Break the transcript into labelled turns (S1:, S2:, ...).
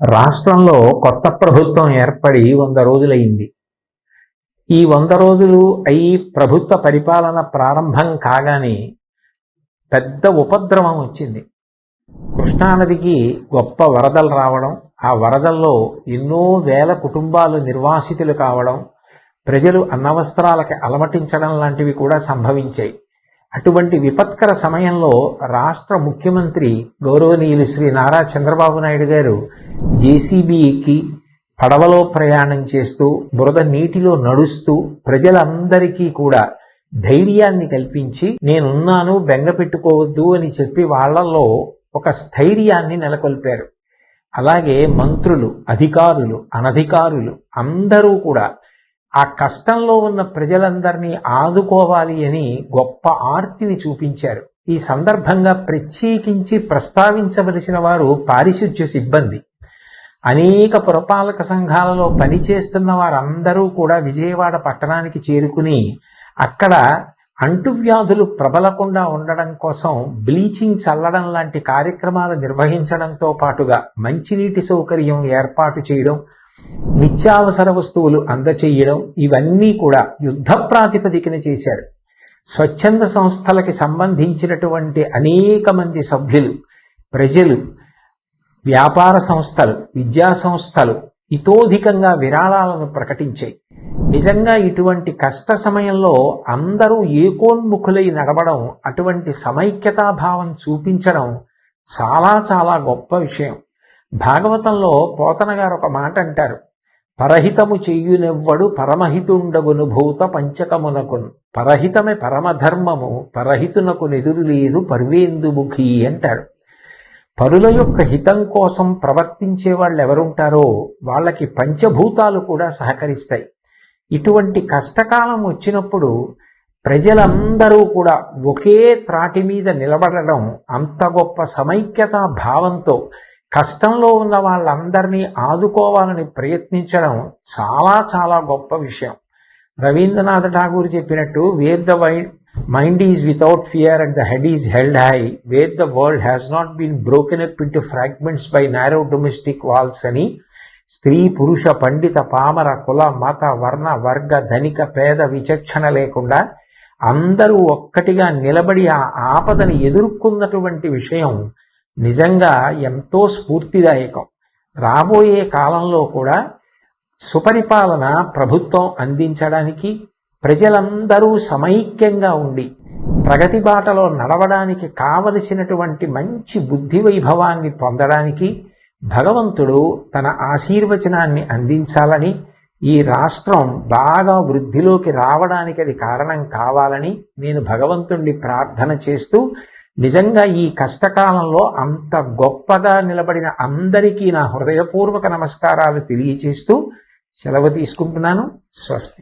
S1: రాష్ట్రంలో కొత్త ప్రభుత్వం ఏర్పడి 100 రోజులైంది. ఈ 100 రోజులు అయి ప్రభుత్వ పరిపాలన ప్రారంభం కాగానే పెద్ద ఉపద్రవం వచ్చింది. కృష్ణానదికి గొప్ప వరదలు రావడం, ఆ వరదల్లో ఎన్నో వేల కుటుంబాలు నిర్వాసితులు కావడం, ప్రజలు అన్నవస్త్రాలకి అలమటించడం లాంటివి కూడా సంభవించాయి. అటువంటి విపత్కర సమయంలో రాష్ట్ర ముఖ్యమంత్రి గౌరవనీయులు శ్రీ నారా చంద్రబాబు నాయుడు గారు జేసీబీ ఎక్కి పడవలో ప్రయాణం చేస్తూ బురద నీటిలో నడుస్తూ ప్రజలందరికీ కూడా ధైర్యాన్ని కల్పించి నేనున్నాను, బెంగ పెట్టుకోవద్దు అని చెప్పి వాళ్లలో ఒక స్థైర్యాన్ని నెలకొల్పారు. అలాగే మంత్రులు, అధికారులు, అనధికారులు అందరూ కూడా ఆ కష్టంలో ఉన్న ప్రజలందరినీ ఆదుకోవాలి అని గొప్ప ఆర్తిని చూపించారు. ఈ సందర్భంగా ప్రత్యేకించి ప్రస్తావించవలసిన వారు పారిశుధ్య సిబ్బంది. అనేక పురపాలక సంఘాలలో పనిచేస్తున్న వారందరూ కూడా విజయవాడ పట్టణానికి చేరుకుని అక్కడ అంటువ్యాధులు ప్రబలకుండా ఉండడం కోసం బ్లీచింగ్ చల్లడం లాంటి కార్యక్రమాలు నిర్వహించడంతో పాటుగా మంచినీటి సౌకర్యం ఏర్పాటు చేయడం, నిత్యావసర వస్తువులు అందచేయడం, ఇవన్నీ కూడా యుద్ధ ప్రాతిపదికన చేశారు. స్వచ్ఛంద సంస్థలకి సంబంధించినటువంటి అనేక మంది సభ్యులు, ప్రజలు, వ్యాపార సంస్థలు, విద్యా సంస్థలు ఇతోధికంగా విరాళాలను ప్రకటించాయి. నిజంగా ఇటువంటి కష్ట సమయంలో అందరూ ఏకోన్ముఖులై నడవడం, అటువంటి సమైక్యతాభావం చూపించడం చాలా చాలా గొప్ప విషయం. భాగవతంలో పోతన గారు ఒక మాట అంటారు, పరహితము చెయ్యునెవ్వడు పరమహితుండగును భూత పంచకమునకును, పరహితమే పరమధర్మము పరహితునకు నెదురు లేదు పర్వేందుముఖి అంటారు. పరుల యొక్క హితం కోసం ప్రవర్తించే వాళ్ళు ఎవరుంటారో వాళ్ళకి పంచభూతాలు కూడా సహకరిస్తాయి. ఇటువంటి కష్టకాలం వచ్చినప్పుడు ప్రజలందరూ కూడా ఒకే త్రాటి మీద నిలబడడం, అంత గొప్ప సమైక్యతా భావంతో కష్టంలో ఉన్న వాళ్ళందరినీ ఆదుకోవాలని ప్రయత్నించడం చాలా చాలా గొప్ప విషయం. రవీంద్రనాథ్ ఠాగూర్ చెప్పినట్టు, where the mind is without fear and the head is held high, where the world has not been broken up into fragments by narrow domestic walls అని స్త్రీ, పురుష, పండిత, పామర, కుల, మత, వర్ణ, వర్గ, ధనిక, పేద విచక్షణ లేకుండా అందరూ ఒక్కటిగా నిలబడి ఆ ఆపదని ఎదుర్కొన్నటువంటి విషయం నిజంగా ఎంతో స్ఫూర్తిదాయకం. రాబోయే కాలంలో కూడా సుపరిపాలన ప్రభుత్వం అందించడానికి, ప్రజలందరూ సమైక్యంగా ఉండి ప్రగతి బాటలో నడవడానికి కావలసినటువంటి మంచి బుద్ధి వైభవాన్ని పొందడానికి భగవంతుడు తన ఆశీర్వచనాన్ని అందించాలని, ఈ రాష్ట్రం బాగా వృద్ధిలోకి రావడానికి అది కారణం కావాలని నేను భగవంతుణ్ణి ప్రార్థన చేస్తూ, నిజంగా ఈ కష్టకాలంలో అంత గొప్పగా నిలబడిన అందరికీ నా హృదయపూర్వక నమస్కారాలు తెలియచేస్తూ సెలవు తీసుకుంటున్నాను. స్వస్తి.